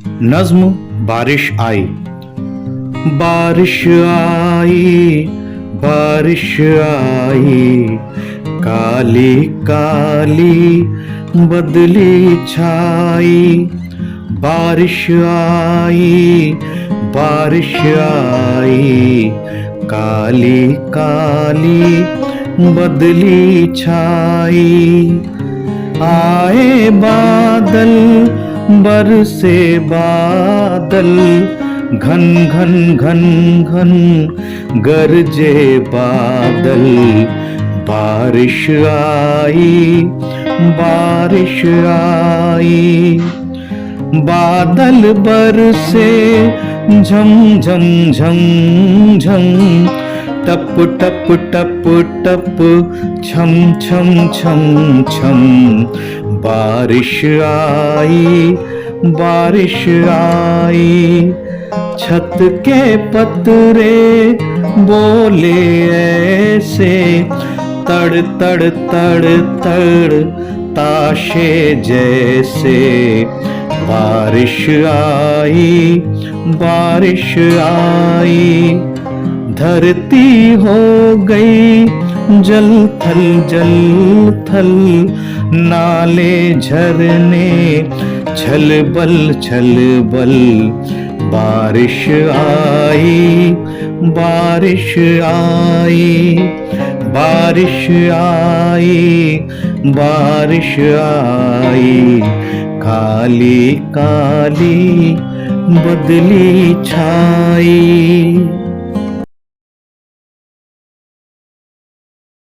नज्म बारिश आई। बारिश आई, बारिश आई, काली काली बदली छाई। बारिश आई, बारिश आई, काली काली बदली छाई। आए बादल बरसे बादल, घन घन घन घन गरजे बादल। बारिश आई, बारिश आई, बादल बरसे झम झम झम झम, टप टप टप टप, छम छम छम छम। बारिश आई, बारिश आई, छत के पतरे बोले ऐसे, तड़ तड़ तड़ तड़ ताशे जैसे। बारिश आई, बारिश आई, धरती हो गई जल थल जल थल, नाले झरने छल बल छल बल। बारिश आई, बारिश आई, बारिश आई, बारिश आई, काली काली बदली छाई।